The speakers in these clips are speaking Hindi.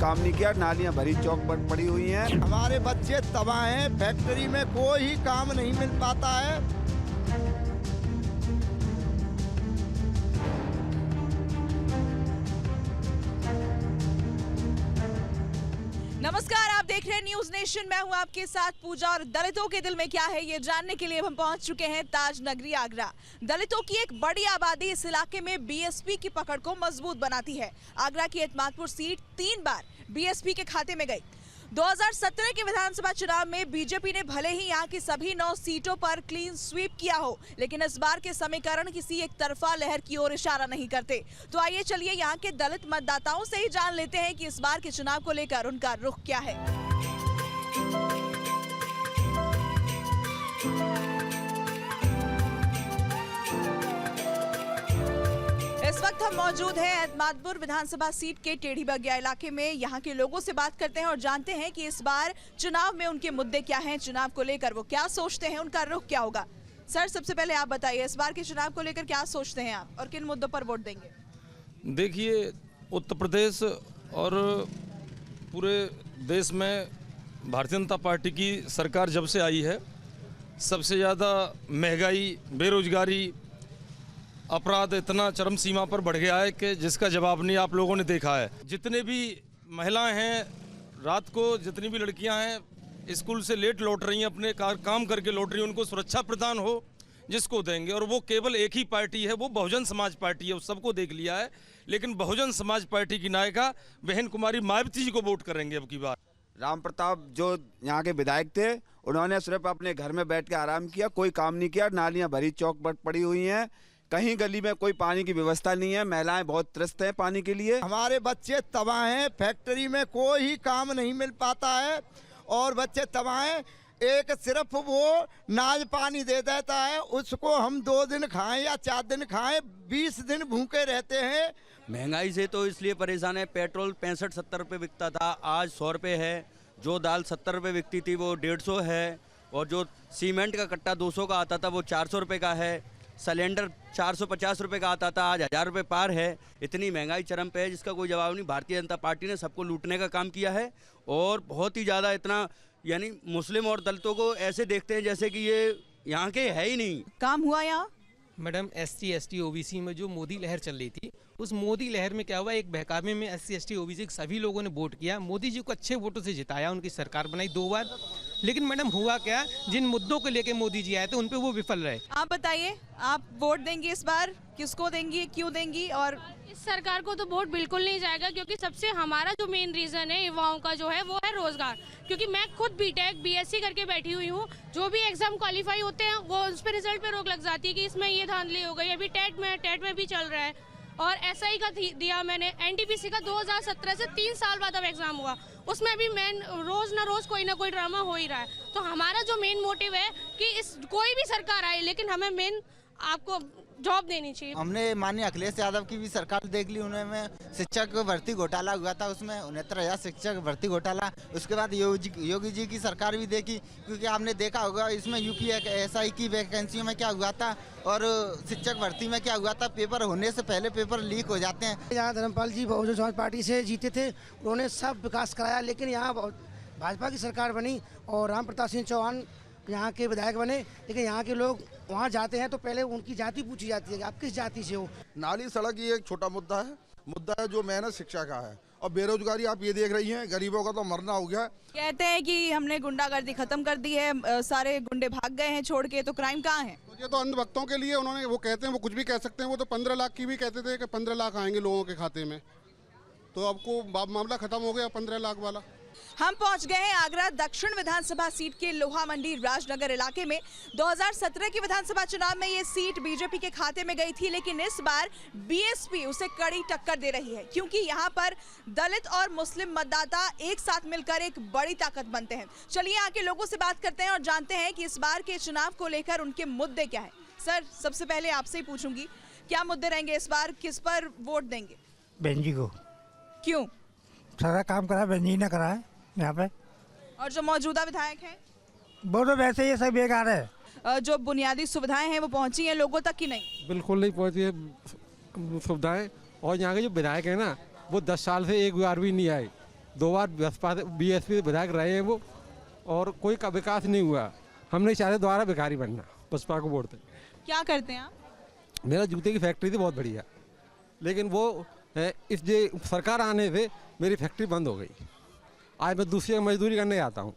काम नहीं किया, नालियां भरी चौक पर पड़ी हुई हैं। हमारे बच्चे तबाह हैं, फैक्ट्री में कोई काम नहीं मिल पाता है। नमस्कार, आप देख रहे हैं न्यूज नेशन। मैं हूं आपके साथ पूजा और दलितों के दिल में क्या है ये जानने के लिए हम पहुंच चुके हैं ताज नगरी आगरा। दलितों की एक बड़ी आबादी इस इलाके में बीएसपी की पकड़ को मजबूत बनाती है। आगरा की एतमादपुर सीट 3 बार बीएसपी के खाते में गई। 2017 के विधानसभा चुनाव में बीजेपी ने भले ही यहाँ की सभी 9 सीटों पर क्लीन स्वीप किया हो, लेकिन इस बार के समीकरण किसी एक तरफा लहर की ओर इशारा नहीं करते। तो आइए चलिए यहाँ के दलित मतदाताओं से ही जान लेते हैं कि इस बार के चुनाव को लेकर उनका रुख क्या है। इस वक्त हम मौजूद हैं एतमादपुर विधानसभा सीट के टेढ़ी बगिया इलाके में। यहाँ के लोगों से बात करते हैं और जानते हैं कि इस बार चुनाव में उनके मुद्दे क्या हैं, चुनाव को लेकर वो क्या सोचते हैं, उनका रुख क्या होगा। सर, सबसे पहले आप बताइए, इस बार के चुनाव को लेकर क्या सोचते हैं आप और किन मुद्दों पर वोट देंगे? देखिए, उत्तर प्रदेश और पूरे देश में भारतीय जनता पार्टी की सरकार जब से आई है, सबसे ज़्यादा महंगाई, बेरोजगारी, अपराध इतना चरम सीमा पर बढ़ गया है कि जिसका जवाब नहीं आप लोगों ने देखा है। जितने भी महिलाएं हैं, रात को जितनी भी लड़कियां हैं स्कूल से लेट लौट रही हैं, अपने काम करके लौट रही हैं, उनको सुरक्षा प्रदान हो जिसको देंगे। और वो केवल एक ही पार्टी है, वो बहुजन समाज पार्टी है, उस सबको देख लिया है। लेकिन बहुजन समाज पार्टी की नायिका बहन कुमारी मायावती जी को वोट करेंगे अब की बार। राम प्रताप जो यहाँ के विधायक थे, उन्होंने सिर्फ अपने घर में बैठ के आराम किया, कोई काम नहीं किया। नालियां भरी चौक पर पड़ी हुई हैं, कहीं गली में कोई पानी की व्यवस्था नहीं है। महिलाएं बहुत त्रस्त हैं पानी के लिए। हमारे बच्चे तबाह हैं, फैक्ट्री में कोई काम नहीं मिल पाता है और बच्चे तबाह हैं। एक सिर्फ वो नाज पानी दे देता है, उसको हम 2 दिन खाएं या 4 दिन खाएं, 20 दिन भूखे रहते हैं। महंगाई से तो इसलिए परेशान है। पेट्रोल 65-70 रुपये बिकता था, आज 100 रुपये है। जो दाल 70 रुपये बिकती थी वो 150 है, और जो सीमेंट का कट्टा 200 का आता था वो 400 रुपये का है। सिलेंडर 450 रुपये का आता था, आज 1000 रुपये पार है। इतनी महंगाई चरम पे है जिसका कोई जवाब नहीं। भारतीय जनता पार्टी ने सबको लूटने का काम किया है और बहुत ही ज़्यादा, इतना यानी मुस्लिम और दलितों को ऐसे देखते हैं जैसे कि ये यहाँ के है ही नहीं। काम हुआ यहाँ? मैडम, SC ST OBC में जो मोदी लहर चल रही थी, उस मोदी लहर में क्या हुआ, एक बहकावे में SC ST OBC सभी लोगों ने वोट किया, मोदी जी को अच्छे वोटों से जिताया, उनकी सरकार बनाई 2 बार। लेकिन मैडम हुआ क्या, जिन मुद्दों को लेकर मोदी जी आए थे उन पे वो विफल रहे। आप बताइए, आप वोट देंगी इस बार? किसको देंगी, क्यों देंगी? और इस सरकार को तो वोट बिल्कुल नहीं जाएगा, क्योंकि सबसे हमारा जो मेन रीजन है युवाओं का जो है वो है रोजगार। क्योंकि मैं खुद बीटेक BSc करके बैठी हुई हूँ, जो भी एग्जाम क्वालिफाई होते हैं वो उस पर रिजल्ट पे रोक लग जाती है कि इसमें ये धांधली हो गई। अभी टेट में भी चल रहा है और SI का दिया मैंने, NTPC का 2017 से 3 साल बाद अब एग्जाम हुआ, उसमें भी मेन रोज ना कोई ड्रामा हो ही रहा है। तो हमारा जो मेन मोटिव है कि इस कोई भी सरकार आए, लेकिन हमें मेन आपको जॉब देनी चाहिए। हमने माननीय अखिलेश यादव की भी सरकार देख ली, उन्होंने शिक्षक भर्ती घोटाला हुआ था, उसमें 69,000 शिक्षक भर्ती घोटाला। उसके बाद योगी जी की सरकार भी देखी, क्योंकि आपने देखा होगा इसमें UPSI की वैकेंसियों में क्या हुआ था और शिक्षक भर्ती में क्या हुआ था। पेपर होने से पहले पेपर लीक हो जाते हैं। यहाँ धर्मपाल जी बहुजन समाज पार्टी से जीते थे, उन्होंने सब विकास कराया, लेकिन यहाँ भाजपा की सरकार बनी और राम प्रताप सिंह चौहान यहाँ के विधायक बने। लेकिन यहाँ के लोग वहाँ जाते हैं तो पहले उनकी जाति पूछी जाती है कि आप किस जाति से हो। नाली सड़क ये एक छोटा मुद्दा है जो मेहनत शिक्षा का है, और बेरोजगारी आप ये देख रही हैं, गरीबों का तो मरना हो गया। कहते हैं कि हमने गुंडागर्दी खत्म कर दी है, सारे गुंडे भाग गए हैं छोड़ के, तो क्राइम कहाँ है? तो ये तो अंधभक्तों के लिए उन्होंने, वो कहते हैं वो कुछ भी कह सकते हैं। वो तो 15 लाख की भी कहते थे कि 15 लाख आएंगे लोगों के खाते में, तो आपको मामला खत्म हो गया 15 लाख वाला। हम पहुंच गए हैं आगरा दक्षिण विधानसभा सीट के लोहा मंडी राजनगर इलाके में। 2017 के विधानसभा चुनाव में ये सीट बीजेपी के खाते में गई थी, लेकिन इस बार बीएसपी उसे कड़ी टक्कर दे रही है, क्योंकि यहाँ पर दलित और मुस्लिम मतदाता एक साथ मिलकर एक बड़ी ताकत बनते हैं। चलिए यहाँ के लोगों से बात करते हैं और जानते हैं कि इस बार के चुनाव को लेकर उनके मुद्दे क्या है। सर, सबसे पहले आपसे ही पूछूंगी, क्या मुद्दे रहेंगे इस बार, किस पर वोट देंगे? बहन जी को। क्यों? सारा काम करा, बहन जी ने करा है यहाँ पे। और जो मौजूदा विधायक हैं वो तो वैसे ये सब बेकार है। जो बुनियादी सुविधाएं हैं वो पहुंची हैं लोगों तक कि नहीं? बिल्कुल नहीं पहुंची है सुविधाएं। और यहाँ के जो विधायक है ना, वो 10 साल से एक बार भी नहीं आए। 2 बार बसपा BSP विधायक रहे हैं वो, और कोई का विकास नहीं हुआ। हमने चाहे दोबारा भिखारी बनना, बसपा को वोट दें। क्या करते हैं आप? मेरा जूते की फैक्ट्री थी बहुत बढ़िया, लेकिन वो इस जे सरकार आने से मेरी फैक्ट्री बंद हो गई। आज मैं दूसरी मजदूरी करने आता हूँ।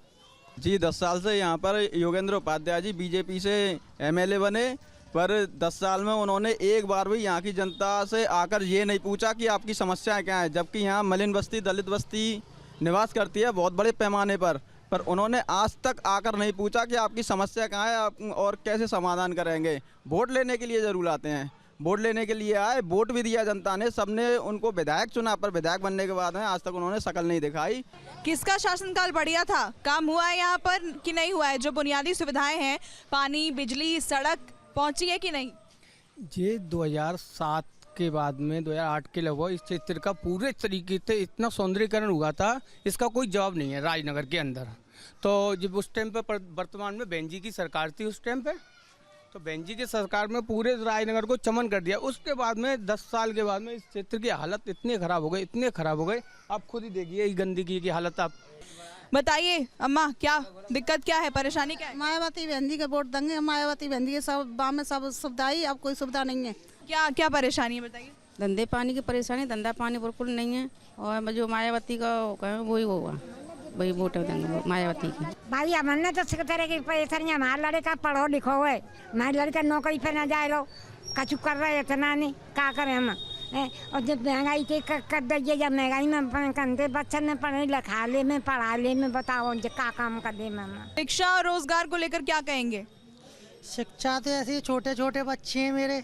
जी 10 साल से यहाँ पर योगेंद्र उपाध्याय जी बीजेपी से MLA बने, पर 10 साल में उन्होंने एक बार भी यहाँ की जनता से आकर ये नहीं पूछा कि आपकी समस्याएं क्या हैं, जबकि यहाँ मलिन बस्ती, दलित बस्ती निवास करती है बहुत बड़े पैमाने पर उन्होंने आज तक आकर नहीं पूछा कि आपकी समस्या कहाँ है आप और कैसे समाधान करेंगे। वोट लेने के लिए ज़रूर आते हैं, वोट लेने के लिए आए, वोट भी दिया जनता ने, सबने उनको विधायक चुना, पर विधायक बनने के बाद में आज तक उन्होंने शक्ल नहीं दिखाई। किसका शासनकाल बढ़िया था? काम हुआ है यहाँ पर कि नहीं हुआ है? जो बुनियादी सुविधाएं हैं, पानी, बिजली, सड़क पहुंची है कि नहीं? ये 2007 के बाद में 2008 के लगभग इस क्षेत्र का पूरे तरीके से इतना सौंदर्यीकरण हुआ था, इसका कोई जवाब नहीं है राजनगर के अंदर। तो जब उस टाइम पर वर्तमान में बहन जी की सरकार थी उस टाइम पे, तो बहन जी की सरकार में पूरे राजनगर को चमन कर दिया। उसके बाद में 10 साल के बाद में इस क्षेत्र की हालत इतने ख़राब हो गए, इतने ख़राब हो गए, आप खुद ही देखिए इस गंदगी की हालत। आप बताइए अम्मा, क्या दिक्कत, क्या है, परेशानी क्या है? मायावती बहन जी का वोट देंगे, मायावती बहन जी के सब गाँव में सब सुविधा ही, अब कोई सुविधा नहीं है। क्या क्या परेशानी है बताइए? धंधे पानी की परेशानी, धंधा पानी बिल्कुल नहीं है, और जो मायावती का वही होगा, वही वोट देंगे मायावती की। भाई हमने तो तरह की परेशानी, हमारा लड़का पढ़ो लिखो है, हमारे लड़का नौकरी पे ना जाए लो, कछु कर रहे इतना नहीं, क्या करें हम? और जब महंगाई के कर दिए, जब महंगाई में कंधे बच्चे ने पढ़े लिखा ले में पढ़ा ले में, बताओ क्या काम कर दे। शिक्षा और रोजगार को लेकर क्या कहेंगे? शिक्षा तो ऐसे छोटे छोटे बच्चे हैं मेरे,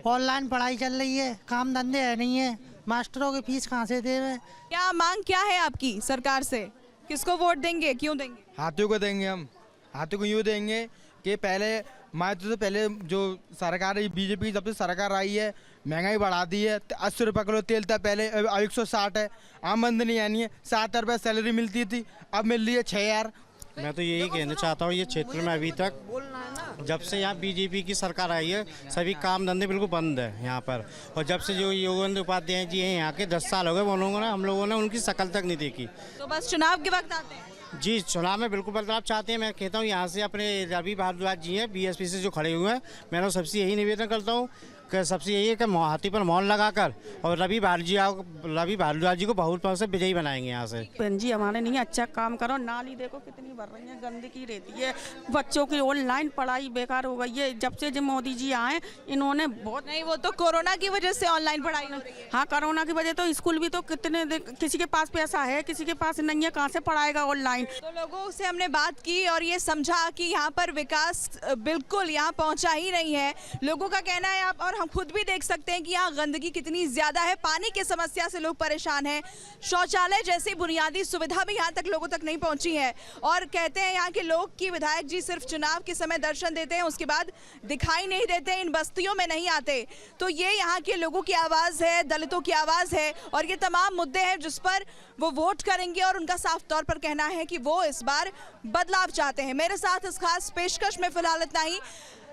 ऑनलाइन पढ़ाई चल रही है, काम धंधे है नहीं है, मास्टरों की फीस कहाँ से देवे? क्या मांग क्या है आपकी सरकार से? किसको वोट देंगे, क्यों देंगे? हाथियों को देंगे हम। हाथियों को यूँ देंगे कि पहले तो पहले जो सरकार है बीजेपी की, जब से सरकार आई है महंगाई बढ़ा दी है। 80 रुपये किलो तेल था पहले, अब 160 है। आमदनी यानी है 7 रुपये सैलरी मिलती थी, अब मिल रही है 6000। मैं तो यही कहना चाहता हूँ, ये क्षेत्र में अभी तक जब से यहाँ बीजेपी की सरकार आई है सभी काम धंधे बिल्कुल बंद है यहाँ पर। और जब से जो योगेंद्र उपाध्याय जी हैं यहाँ के 10 साल हो गए, हम लोगों ने उनकी शक्ल तक नहीं देखी। तो बस चुनाव के वक्त आते हैं? जी चुनाव में बिल्कुल बदलाव चाहते हैं। मैं कहता हूँ यहाँ से अपने रवि भारद्वाज जी हैं BSP से जो खड़े हुए हैं, मैं तो सबसे यही निवेदन करता हूँ कि सबसे यही है कि हाथी पर मौन लगाकर और रवि भारद्वाज जी को बहुत से विजयी बनाएंगे यहाँ से। बहन जी हमारे नहीं अच्छा काम करो, नाली देखो कितनी भर रही है, गंदगी रहती है, बच्चों की ऑनलाइन पढ़ाई बेकार हो गई है। जब से मोदी जी आए इन्होंने बहुत, नहीं वो तो कोरोना की वजह से ऑनलाइन पढ़ाई हो रही है। हाँ कोरोना की वजह, तो स्कूल भी तो कितने किसी के पास पैसा है, किसी के पास नहीं है, कहाँ से पढ़ाएगा ऑनलाइन? तो लोगों से हमने बात की और ये समझा कि यहाँ पर विकास बिल्कुल यहाँ पहुँचा ही नहीं है। लोगों का कहना है, आप और हम खुद भी देख सकते हैं कि यहाँ गंदगी कितनी ज्यादा है, पानी की समस्या से लोग परेशान हैं, शौचालय जैसी बुनियादी सुविधा भी यहाँ तक लोगों तक नहीं पहुँची है। और कहते हैं यहाँ के लोग कि विधायक जी सिर्फ चुनाव के समय दर्शन देते हैं, उसके बाद दिखाई नहीं देते, इन बस्तियों में नहीं आते। तो ये यहाँ के लोगों की आवाज़ है, दलितों की आवाज़ है, और ये तमाम मुद्दे हैं जिस पर वो वोट करेंगे और उनका साफ तौर पर कहना है कि वो इस बार बदलाव चाहते हैं। मेरे साथ इस खास पेशकश में फिलहाल इतना ही।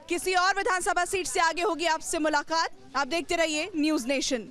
किसी और विधानसभा सीट से आगे होगी आपसे मुलाकात। आप देखते रहिए न्यूज़ नेशन।